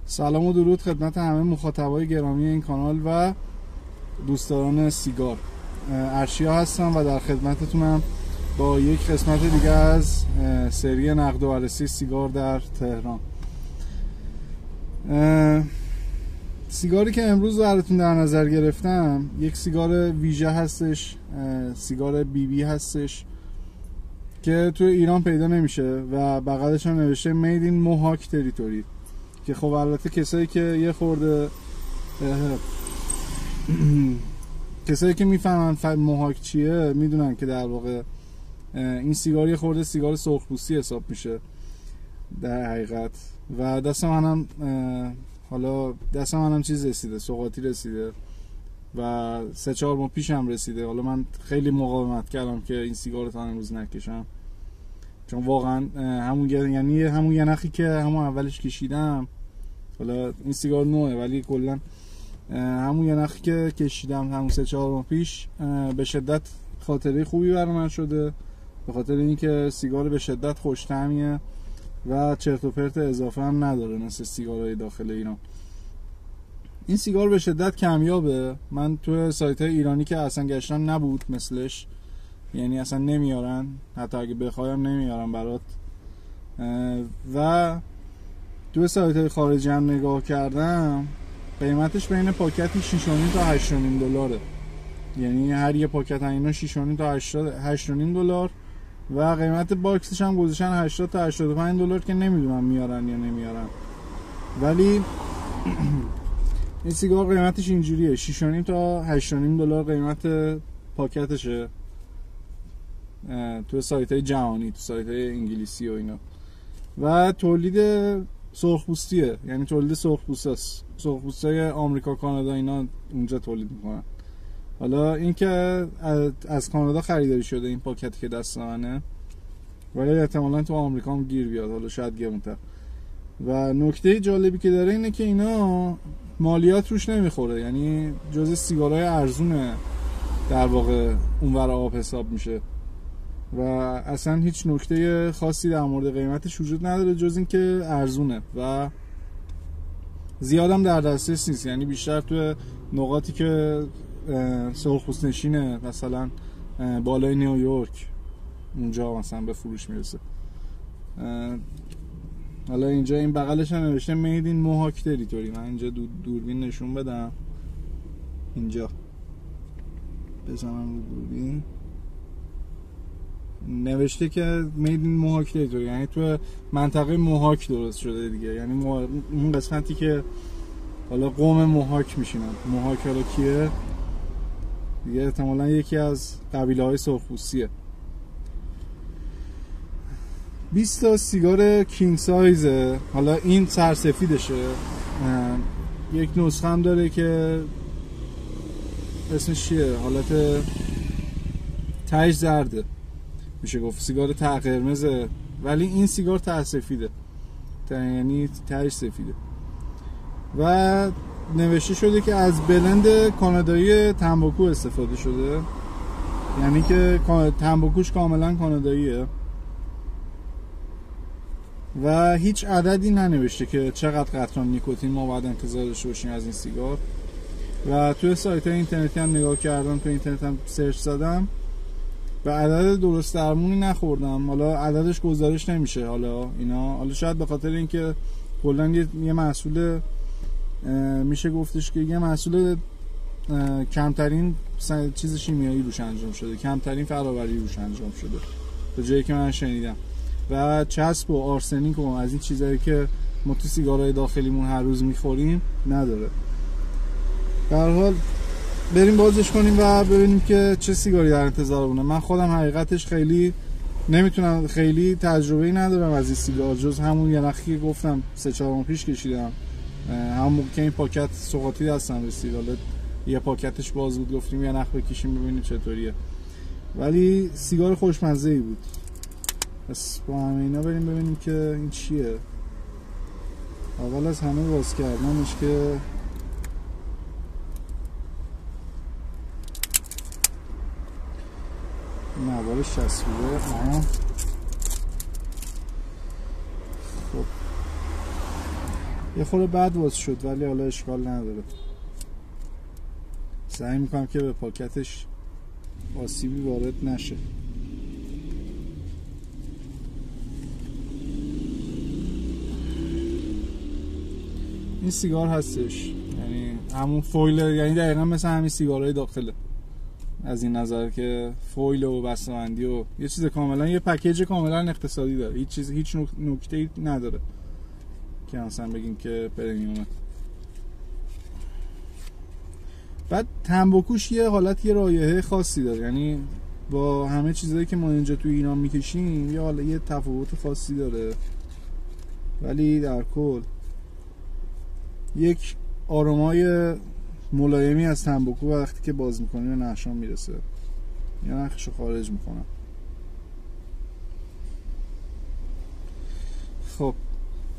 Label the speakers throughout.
Speaker 1: سلام و درود خدمت همه مخاطبای گرامی این کانال و دوستداران سیگار. ارشیا هستم و در خدمتتونم با یک قسمت دیگه از سری نقد و بررسی سیگار در تهران. سیگاری که امروز براتون در نظر گرفتم یک سیگار ویژه هستش، سیگار بی هستش که تو ایران پیدا نمیشه و بغلش هم نوشته Made in Mohawk Territory، که خب البته کسایی که یه خورده کسایی که میفهمن موهاک چیه میدونن که در واقع این سیگار یه خورده سیگار سرخپوستی حساب میشه در حقیقت. و دست منم چیز رسیده، سوغاتی رسیده و 3-4 ماه پیشم رسیده. حالا من خیلی مقاومت کردم که این سیگار رو تا امروز نکشم، چون واقعا همون یه نخی که همون اولش کشیدم، حالا این سیگار نوعه ولی کلا همون یه نخی که کشیدم همون 3-4 ماه پیش به شدت خاطره خوبی برای من شده، به خاطر اینکه سیگار به شدت خوش‌طعمیه و چرت و پرت اضافه هم نداره مثل سیگارهای داخل ایران. این سیگار به شدت کمیابه. من تو سایت‌های ایرانی که اصلا گشتم نبود مثلش، یعنی اصلا نمیارن، حتی اگه بخوایم نمیارن برات. و تو سایت‌های خارجی هم نگاه کردم، قیمتش بین پاکتی 6.5 تا 8.5 دلاره، یعنی هر یه پاکت اینا 6.5 تا 8.5 دلار و قیمت باکسش هم گذاشتن 80 تا 85 دلار که نمیدونم میارن یا نمیارن. ولی این سیگار قیمتش اینجوریه، 6.5 تا 8.5 دلار قیمت پاکتشه تو سایت‌های جهانی، تو سایت‌های انگلیسی و اینا. و تولید سرخپوستیه، یعنی تولید سرخپوستاست، سرخپوستای آمریکا، کانادا اینا اونجا تولید میکنن. حالا این که از کانادا خریداری شده این پاکتی که دست منه، ولی احتمالاً تو آمریکا هم گیر بیاد، حالا شاید گرونتر. و نکته جالبی که داره اینه که اینا مالیات روش نمیخوره، یعنی جزء سیگارهای ارزونه در واقع اونور آب حساب میشه و اصلا هیچ نکته خاصی در مورد قیمتش وجود نداره جز این که ارزونه و زیادم در دسترس نیست، یعنی بیشتر تو نقاطی که سرخپوست نشینه، مثلا بالای نیویورک، اونجا مثلا به فروش میرسه. حالا اینجا این بغلش هم نوشته Made in Mohawk Territory. من اینجا دوربین نشون بدم، اینجا بزنم رو دوربین نوشته که Made in Mohawk Territory، یعنی تو منطقه موهاک درست شده دیگه، یعنی اون قسمتی که حالا قوم موهاک میشینن. موهاک حالا کیه دیگه؟ احتمالاً یکی از قبیله‌های سرخپوستیه. 20 تا سیگار کینگ سایزه. حالا این سرسفیدشه، یک نسخه هم داره که اسمش چیه، حالت تهش زرده، میشه گفت سیگار ته قرمزه، ولی این سیگار ته سفیده، یعنی تهش سفیده. و نوشته شده که از بلند کانادایی تنباکو استفاده شده، یعنی که تنباکوش کاملا کاناداییه و هیچ عددی ننوشته که چقدر قطران نیکوتین ما باید انتظار داشته باشیم از این سیگار. و توی سایت اینترنتی هم نگاه کردم، تو اینترنت هم سرچ زدم و عدد درست درمونی نخوردم. حالا عددش گزارش نمیشه حالا اینا، حالا شاید به خاطر اینکه کلا یه محصول میشه گفتش که یه محصول کمترین چیز شیمیایی روش انجام شده، کمترین فرآوری روش انجام شده تا جایی که من شنیدم، و چسب و آرسنیک و از این چیزایی که ما تو سیگارهای داخلیمون هر روز میخوریم نداره. در هر حال بریم بازش کنیم و ببینیم که چه سیگاری در انتظارمونه. من خودم حقیقتش خیلی نمیتونم، خیلی تجربه‌ای ندارم از این سیگار، جز همون یه نخی که گفتم 3-4 ماه پیش کشیدم، همون موقع که این پاکت سوغاتی دستم رسید. حالا یه پاکتش باز بود، گفتیم یه نخ بکشیم ببینیم چطوریه، ولی سیگار خوشمزه‌ای بود. پس با همه اینا بریم ببینیم که این چیه. اول از همه باز کردنش که نوارش چسبیده. خب یه خورده بد واس شد ولی حالا اشکال نداره. سعی میکنم که به پاکتش آسیبی وارد نشه. این سیگار هستش، یعنی همون فویل، یعنی دقیقا مثل همین سیگارهای داخله، از این نظر که فویل و بسته‌بندی و یه چیز کاملا، یه پکیج کاملا اقتصادی داره، هیچ نکته‌ای نداره که مثلا بگیم که پرمیومه. بعد تنباکوش یه حالت، یه رایحه خاصی داره، یعنی با همه چیزایی که ما اینجا تو ایران میکشیم یه تفاوت خاصی داره، ولی در کل یک آرومای ملایمی از تنباکو وقتی که باز میکنی و نعشان میرسه، یا نخشو خارج میکنم. خب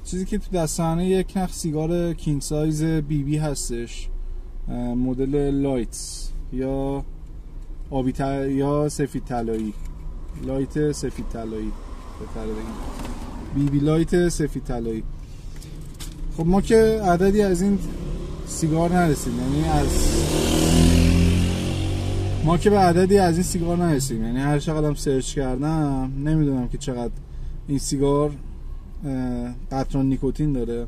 Speaker 1: چیزی که تو دستانه یک نخ سیگار کینگ سایز بی بی هستش، مدل لایتس یا آبی یا سفید طلایی، لایت سفید طلایی بهتره بگیم، بی بی لایت سفید طلایی. خب ما که عددی از این سیگار نرسیم، یعنی هر چقدرم سرچ کردم نمیدونم که چقدر این سیگار قطران نیکوتین داره.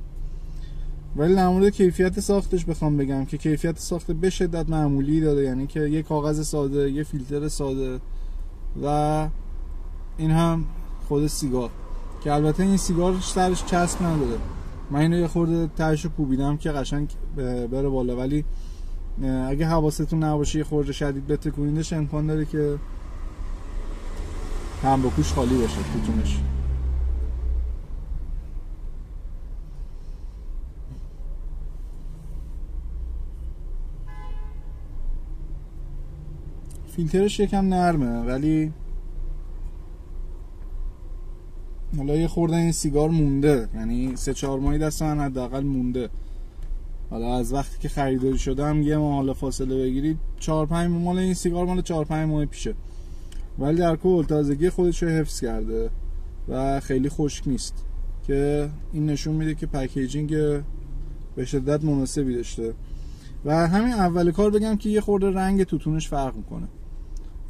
Speaker 1: ولی در مورد کیفیت ساختش بخوام بگم که کیفیت ساخت به شدت معمولی داره، یعنی که یه کاغذ ساده، یه فیلتر ساده و این هم خود سیگار، که البته این سیگار سرش چسب نداره. من اینو یه خورده تهشو کوبیدم که قشنگ بره بالا، ولی اگه حواستون نباشه یه خورده شدید بتکونیدش امکان داره که تنباکوش خالی بشه توتونش. فیلترش یکم نرمه، ولی حالا یه خورده این سیگار مونده، یعنی 3-4 ماهی دست من حداقل مونده. حالا از وقتی که خریداری شدم یه ماه حالا فاصله بگیرید 4-5 مال این سیگار مال 4-5 ماه پیشه، ولی در کل تازگی خودش رو حفظ کرده و خیلی خشک نیست، که این نشون میده که پکیجینگ به شدت مناسبی داشته. و همین اول کار بگم که یه خورده رنگ توتونش فرق میکنه،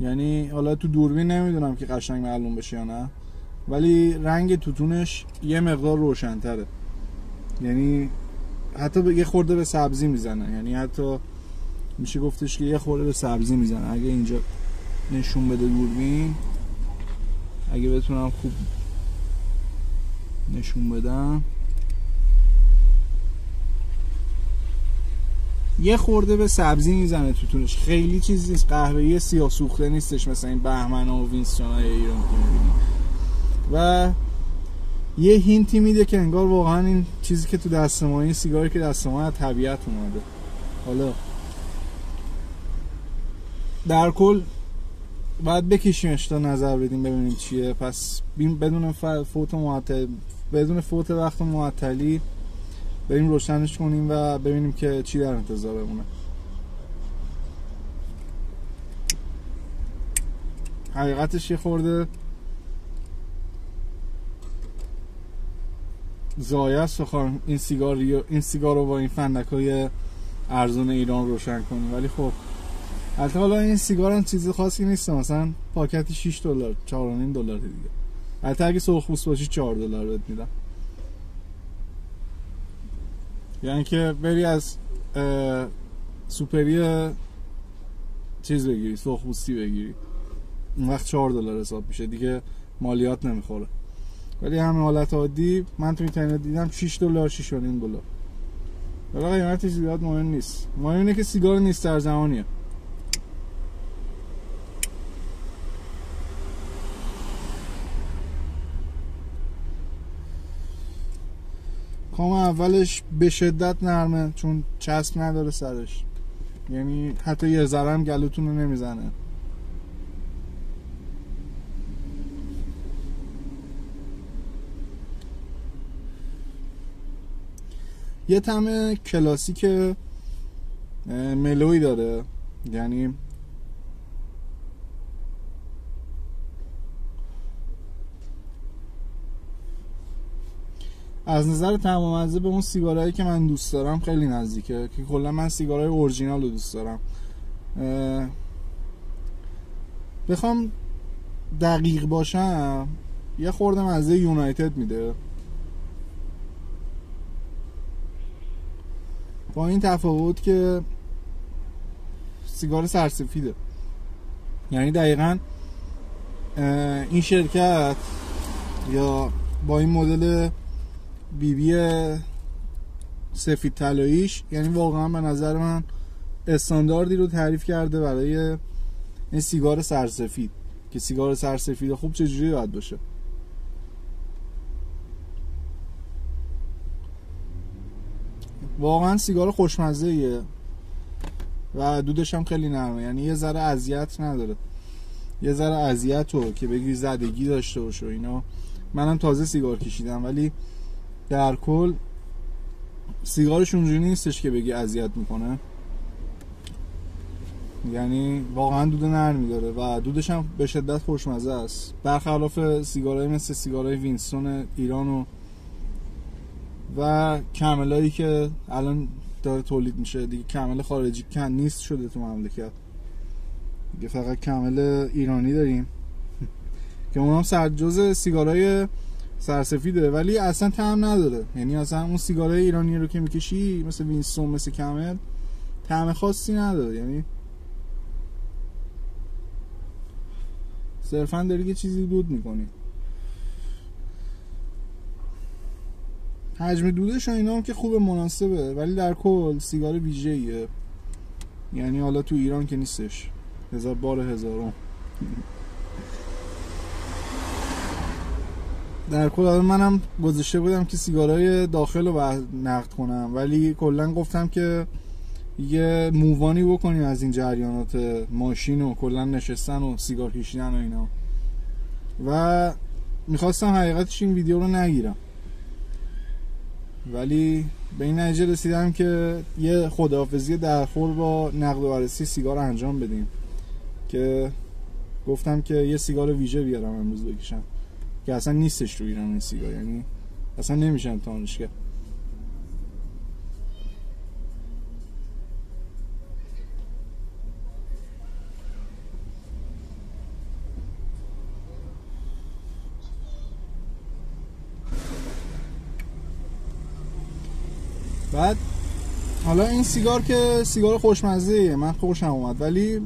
Speaker 1: یعنی حالا تو دوربین نمیدونم که قشنگ معلوم بشه یا نه، ولی رنگ توتونش یه مقدار روشن‌تره، یعنی حتی یه خورده به سبزی میزنه، یعنی حتی میشه گفتش که یه خورده به سبزی میزنه. اگه اینجا نشون بده دوربین، اگه بتونم خوب نشون بدم، یه خورده به سبزی میزنه توتونش، خیلی چیز نیست، قهوه‌ای سیاه سوخته نیستش مثل این بهمن و وینستون های ایران که میبینی، و یه هینتی میده که انگار واقعا این چیزی که تو دست ما، این سیگاری که دست ما از طبیعت اومده. حالا در کل باید بکشیمش تا نظر بدیم ببینیم چیه. پس بدون فوت وقت معطلی بریم روشنش کنیم و ببینیم که چی در انتظارمونه. حقیقتش یه خورده ضایع است این سیگار رو با این فندکای ارزون ایران روشن کنیم، ولی خب البته حالا این سیگار هم چیز خاصی نیست، مثلا پاکت $6 $4.5 دیگه، البته اگه سرخپوست باشی $4 بهت میدم، یعنی که بری از سوپری چیز بگیری، سرخپوستی بگیری، اون وقت $4 حساب میشه دیگه، مالیات نمیخوره. ولی همین حالت عادی من تو اینترنت دیدم $6 $6.5. ولی قیمتش زیاد مهم نیست، مهم اینه که سیگار نیست در زمانیه. کام اولش به شدت نرمه چون چسب نداره سرش، یعنی حتی یه ذره هم گلوتون رو نمیزنه. یه طعم کلاسیک ملوی داره، یعنی از نظر طعم و مزه به اون سیگارهایی که من دوست دارم خیلی نزدیکه، که کلا من سیگارهای اورجینال رو دوست دارم. بخوام دقیق باشم یه خورده مزه یونایتد میده، با این تفاوت که سیگار سرسفیده. یعنی دقیقاً این شرکت یا با این مدل بی سفید طلاییش، یعنی واقعا به نظر من استانداردی رو تعریف کرده برای این سیگار سرسفید، که سیگار سرسفید خوب چجوری باید باشه. واقعا سیگار خوشمزه‌ایه و دودش هم خیلی نرمه، یعنی یه ذره اذیت نداره. یه ذره اذیت رو که بگی زدگی داشته باشه اینا، منم تازه سیگار کشیدم، ولی در کل سیگارش اونجوری نیستش که بگی اذیت میکنه. یعنی واقعا دود نرمی داره و دودش هم به شدت خوشمزه است، برخلاف سیگارهای مثل سیگارهای وینستون ایران و کملایی که الان داره تولید میشه. دیگه کمل خارجی کن نیست شده تو مملکت، دیگه فقط کمل ایرانی داریم که اونم جزء سیگارهای سرسفیده، ولی اصلا طعم نداره. یعنی اصلا اون سیگارهای ایرانی رو که میکشی مثل وینستون مثل کمل طعم خاصی نداره، یعنی صرفا داری یه چیزی دود میکنی. حجم دودش و اینا هم که خوب مناسبه، ولی در کل سیگار ویژه‌ایه. یعنی حالا تو ایران که نیستش، هزار بار هزارم. در کل منم گذاشته بودم که سیگارهای داخل رو نقد کنم، ولی کلا گفتم که یه مووانی بکنیم از این جریانات ماشین و کلا نشستن و سیگار کشیدن و اینا. و میخواستم حقیقتش این ویدیو رو نگیرم، ولی به این نتیجه رسیدم که یه خداحافظی درخور با نقد و بررسی سیگار انجام بدیم، که گفتم که یه سیگار ویژه بیارم امروز بکشم که اصلا نیستش تو ایران این سیگار، یعنی اصلا نمیشه امتحانش کرد. بعد حالا این سیگار که سیگار خوشمزه‌ایه، من خوشم اومد، ولی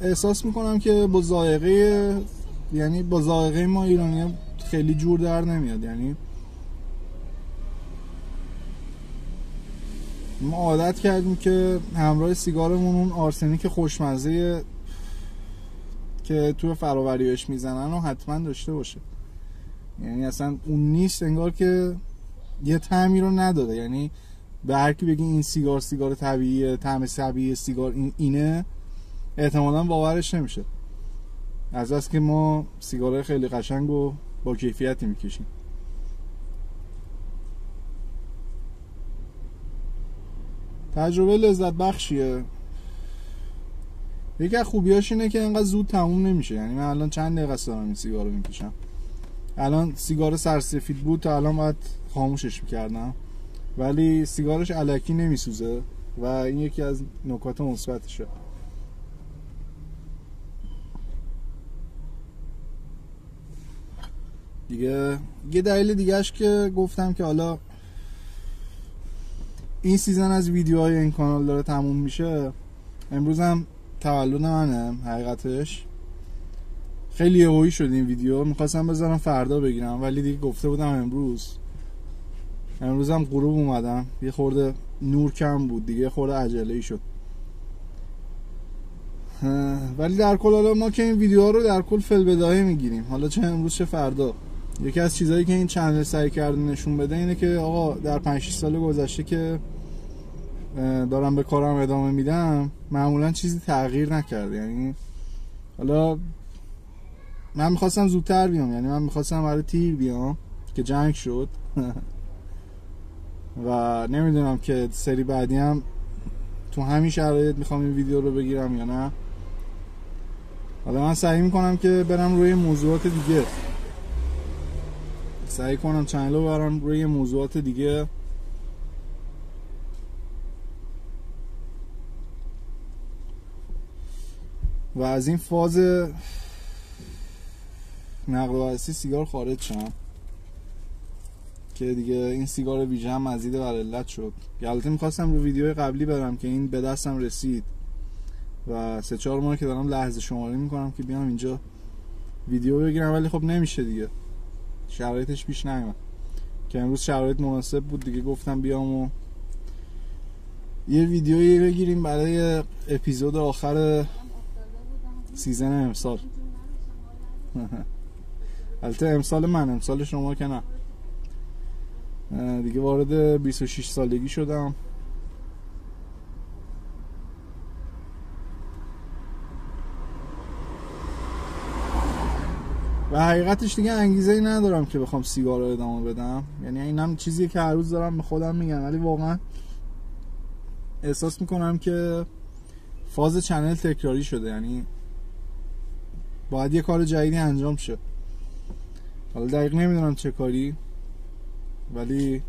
Speaker 1: احساس میکنم که با ذائقه، یعنی با ذائقه ما ایرانی‌ها خیلی جور در نمیاد. یعنی ما عادت کردیم که همراه سیگارمون اون آرسنیک خوشمزه که توی فراوریش میزنن و حتما داشته باشه. یعنی اصلا اون نیست، انگار که یه طعمی رو نداره. یعنی به هر کی بگی این سیگار طبیعیه، طعم طبیعی سیگار اینه، احتمالاً باورش نمیشه، از بس که ما سیگارهای خیلی قشنگ و با کیفیتی میکشیم. تجربه لذت بخشیه. یکی از خوبیاش اینه که اینقدر زود تموم نمیشه. یعنی من الان چند دقیقه است دارم این سیگار رو میکشم. الان سیگار سرسفید بود تا الان باید خاموشش میکردم، ولی سیگارش الکی نمیسوزه و این یکی از نکات مثبتشه. دیگه یه دلیل دیگهش که گفتم که حالا این سیزن از ویدیوهای این کانال داره تموم میشه، امروز هم تولد منه. حقیقتش خیلی یهویی شد این ویدیو، میخواستم بذارم فردا بگیرم، ولی دیگه گفته بودم امروز هم غروب اومدم، یه خورده نور کم بود دیگه، خورده عجله‌ای شد. ولی در کل حالا ما که این ویدیوها رو در کل فی‌البداهه میگیریم، حالا چه امروز چه فردا. یکی از چیزایی که این چنل سعی کرده نشون بده اینه که آقا در 5-6 سال گذشته که دارم به کارم ادامه میدم معمولا چیزی تغییر نکرده. یعنی حالا من میخواستم زودتر بیام، یعنی من میخواستم برای تیر بیام که جنگ شد و نمیدونم که سری بعدی هم تو همین شرایط میخوام این ویدیو رو بگیرم یا نه. حالا من سعی میکنم که برم روی موضوعات دیگه، سعی کنم چنل رو برام روی موضوعات دیگه و از این فاز نقل و بررسی سیگار خارج شم که دیگه این سیگار ویژه هم مزید بر علت شد. البته میخواستم رو ویدیوی قبلی برم که این به دستم رسید و 3-4 ماه که دارم لحظه شماری میکنم که بیام اینجا ویدیو بگیرم، ولی خب نمیشه دیگه، شرایطش پیش نیومد که امروز شرایط مناسب بود دیگه. گفتم بیام و یه ویدیویی بگیریم برای اپیزود آخر سیزن امسال. البته امسال من، امسال شما که نه دیگه. وارد 26 سالگی شدم و حقیقتش دیگه انگیزه ای ندارم که بخوام سیگار رو ادامه بدم. یعنی اینم چیزیه که هر روز دارم به خودم میگم، ولی واقعا احساس میکنم که فاز چنل تکراری شده. یعنی باید یه کار جدیدی انجام شه. حالا دقیق نمیدونم چه کاری، ولی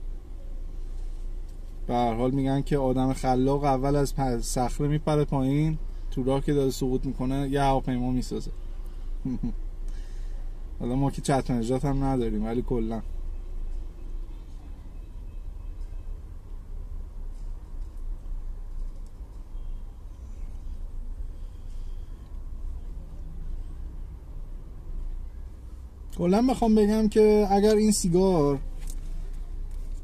Speaker 1: به هر حال میگن که آدم خلاق اول از صخره میپره پایین، تو راه که داره سقوط میکنه یه هواپیما میسازه. حالا ما که چتر نجات هم نداریم، ولی کلا بخوام بگم که اگر این سیگار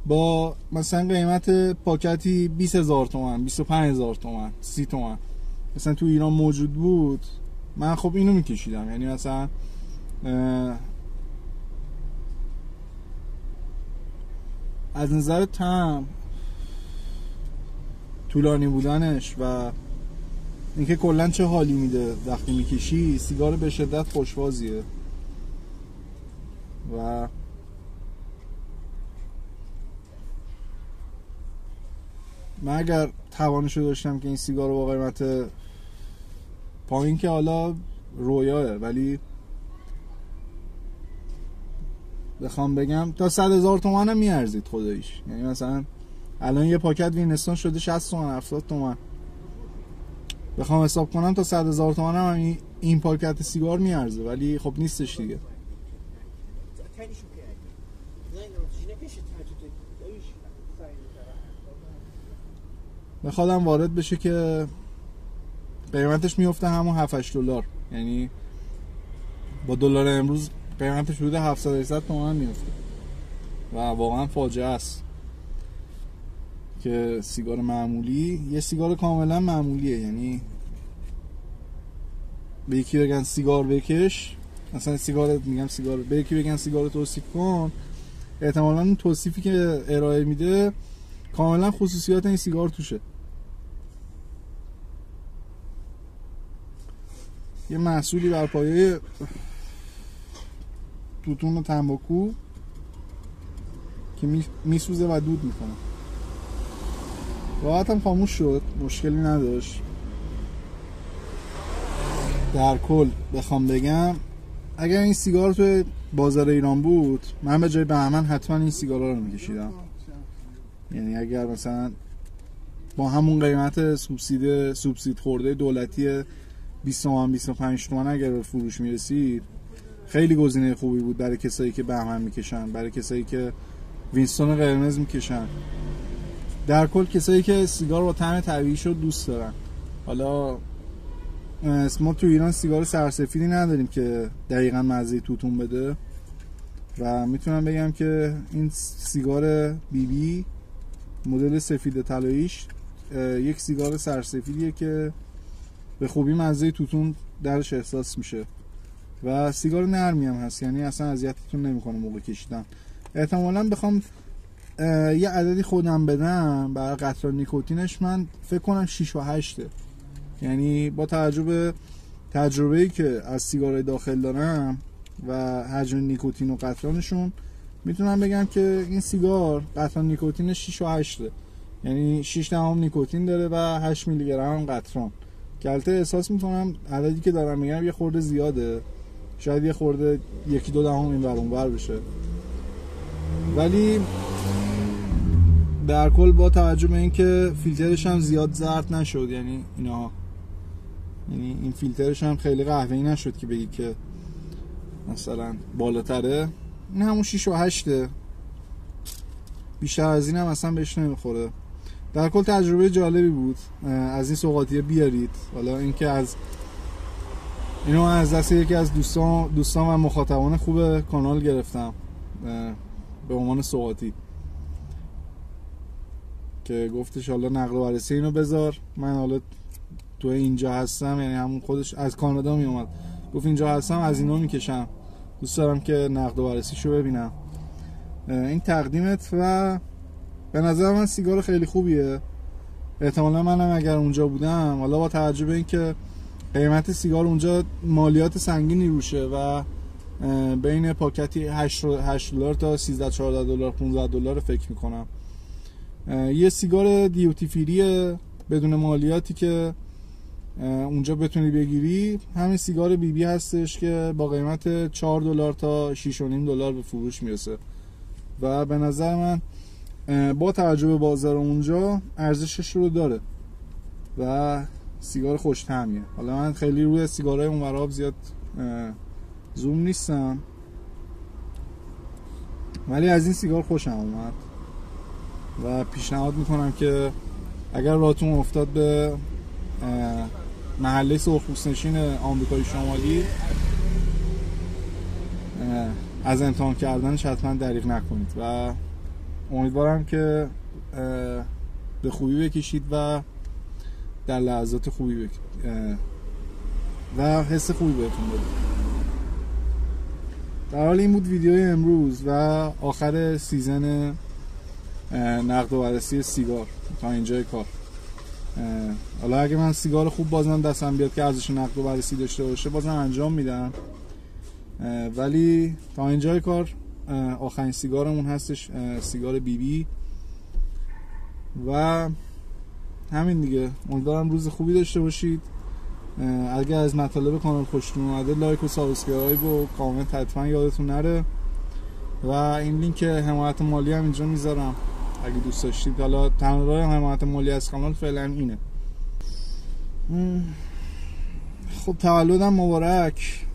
Speaker 1: با مثلا قیمت پاکتی 20,000 تومان، 25,000 تومان، 30 تومان مثلا تو ایران موجود بود، من خب اینو میکشیدم. یعنی مثلا از نظر طعم، طولانی بودنش و اینکه کلا چه حالی میده وقتی میکشی، سیگار به شدت خوشوازیه. و من اگر توانشو داشتم که این سیگار رو با قیمت پایین، که حالا رویاه، ولی بخوام بگم تا 100,000 تومان هم میارزید خداییش. یعنی مثلا الان یه پاکت وینستون شده 60 تومان، 70 تومان. بخوام حساب کنم تا 100,000 تومان هم این پاکت سیگار میارزه، ولی خب نیستش دیگه. بخوادم وارد بشه که قیمتش میفته همون 7-8 دلار. یعنی با دلار امروز قیمتش حدود 700 تومان میفته و واقعا فاجعه است که سیگار معمولی، یه سیگار کاملا معمولیه، یعنی به یکی بگن سیگار بکش، مثلا سیگار، میگم سیگار، به یکی بگن سیگار توصیف کن، احتمالاً اون توصیفی که ارائه میده کاملا خصوصیات این سیگار توشه. یه محصولی بر پایه توتون و تنباکو که میسوزه و دود میکنه. راحت هم خاموش شد، مشکلی نداشت. در کل بخوام بگم اگر این سیگار توی بازار ایران بود، من به جای بهمن حتما این سیگارا رو میکشیدم. یعنی اگر مثلا با همون قیمت سوبسید خورده دولتی 20 تومن 25 تومن اگر به فروش میرسید، خیلی گزینه خوبی بود برای کسایی که بهمن میکشن، برای کسایی که وینستون قرمز میکشن، در کل کسایی که سیگار با طعم طبیعی شد دوست دارن. حالا ما تو ایران سیگار سرسفیدی نداریم که دقیقاً مزه توتون بده و میتونم بگم که این سیگار بی بی مدل سفید طلاییش یک سیگار سرسفیدیه که به خوبی مزه توتون درش احساس میشه و سیگار نرمی هم هست، یعنی اصلا اذیتتون نمیکنه موقع کشیدن. احتمالاً بخوام یه عددی خودم بدم برای قطران نیکوتینش، من فکر کنم 6 و 8. یعنی با تجربه‌ای که از سیگار داخل دارم و حجم نیکوتین و قطرانشون، میتونم بگم که این سیگار قطران نیکوتینش 6 و 8. یعنی 6 دهم نیکوتین داره و 8 میلی گرم قطران، که البته احساس میکنم عددی که دارم میگم یه خورده زیاده، شاید یه خورده 1-2 دهم این ور اون ور بشه، ولی در کل با توجه به اینکه فیلترش هم زیاد زرد نشد، یعنی این فیلترش هم خیلی قهوه‌ای نشد که بگی که مثلا بالاتره، این همون 6 و 8، بیشتر از این هم اصلا بهش نمیخوره. در کل تجربه جالبی بود. از این سوغاتی بیارید. حالا اینکه از اینو از دست یکی از دوستان و مخاطبان خوب کانال گرفتم به عنوان سوغاتی که گفتش حالا نقد و بررسی اینو بذار. من حالا تو اینجا هستم، یعنی همون خودش از کانادا می اومد، گفت اینجا هستم از اینو میکشم، دوست دارم که نقد و بررسیشو ببینم. این تقدیمت و به نظر من سیگار خیلی خوبیه. احتمالا منم اگر اونجا بودم، حالا با توجه به اینکه قیمت سیگار اونجا مالیات سنگینی روشه و بین پاکتی $8 تا $13-14 $15 فکر میکنم، یه سیگار دیوتی فریه بدون مالیاتی که اونجا بتونی بگیری همین سیگار بی بی هستش که با قیمت $4 تا $6.5 به فروش میرسه و به نظر من با توجه به بازار اونجا ارزشش رو داره و سیگار خوش طعمیه. حالا من خیلی روی سیگارهای اونورا زیاد زوم نیستم، ولی از این سیگار خوشم اومد و پیشنهاد میکنم که اگر راهتون افتاد به محله سرخپوست‌نشین آمریکای شمالی، از امتحان کردنش حتما دریغ نکنید و امیدوارم که به خوبی بکشید و در لحظات خوبی و حس خوبی بهتون بده. در حال این بود ویدیوی امروز و آخر سیزن نقد و بررسی سیگار تا اینجای کار. حالا اگه من سیگار خوب بازم دستم بیاد که ارزش نقد و بررسی داشته باشه بازم انجام میدم، ولی تا اینجای کار آخرین سیگارمون هستش، سیگار بی بی و همین دیگه. امیدوارم روز خوبی داشته باشید. اگه از مطالب کانال خوشتون اومده لایک و سابسکرایب و کامنت حتما یادتون نره و این لینک حمایت مالی هم اینجا میذارم اگه دوست داشتید. حالا تنها راه حمایت مالی از کانال فعلا اینه. خب تولدم مبارک،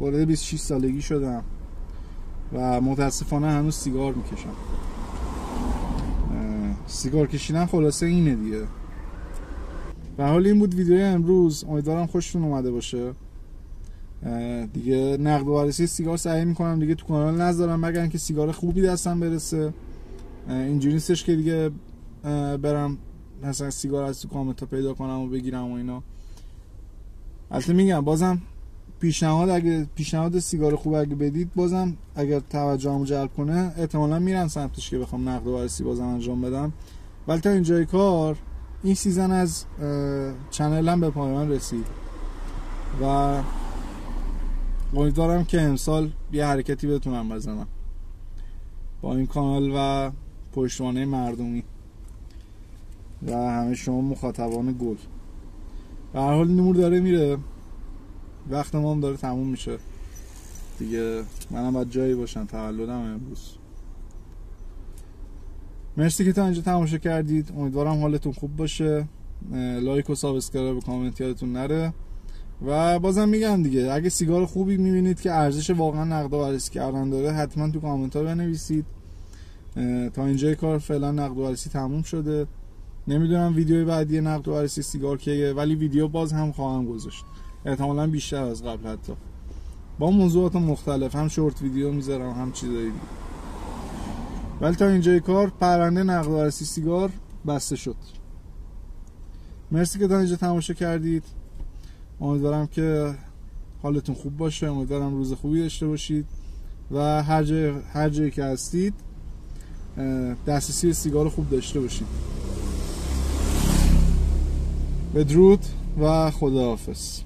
Speaker 1: وارد 26 سالگی شدم و متاسفانه هنوز سیگار میکشم. سیگار کشیدن خلاصه اینه دیگه. به حال این بود ویدیوی امروز، امیدوارم خوشتون اومده باشه. دیگه نقد و بررسی سیگار سعی میکنم دیگه تو کانال نذارم مگر اینکه سیگار خوبی دستم برسه. اینجوری نیستش که دیگه برم مثلا سیگار از تو کامنت پیدا کنم و بگیرم و اینا. البته میگم بازم پیشنهاد سیگار خوب اگه بدید، بازم اگر توجهمو جلب کنه احتمالاً میرم سمتش که بخوام نقد و بررسی بازم انجام بدم. ولی تا اینجای کار این سیزن از چنلم به پایان رسید و امیدوارم که امسال یه حرکتی بتونم بزنم با این کانال و پشتوانه مردمی و همه شما مخاطبان گل. به هر حال نور داره میره، وقت ما هم داره تموم میشه دیگه، منم باید جایی باشم، تولدم امروز. مرسی که تا اینجا تماشا کردید، امیدوارم حالتون خوب باشه. لایک و سابسکرایب و کامنت یادتون نره و بازم میگم دیگه اگه سیگار خوبی میبینید که ارزش واقعا نقد و بررسی کردن داره حتما تو کامنت ها بنویسید. تا اینجای کار فعلا نقد و بررسی تموم شده. نمیدونم ویدیو بعدی نقد و بررسی سیگار کیه، ولی ویدیو باز هم خواهم گذاشت، احتمالاً بیشتر از قبل، حتی با موضوعات مختلف، هم شورت ویدیو میذارم هم چیزایی دیگه. ولی تا اینجای کار پرونده نقد و بررسی سیگار بسته شد. مرسی که تا اینجا تماشا کردید، امیدوارم که حالتون خوب باشه، امیدوارم روز خوبی داشته باشید و هر جایی که هستید دسترسی به سیگار خوب داشته باشید. بدرود و خداحافظ.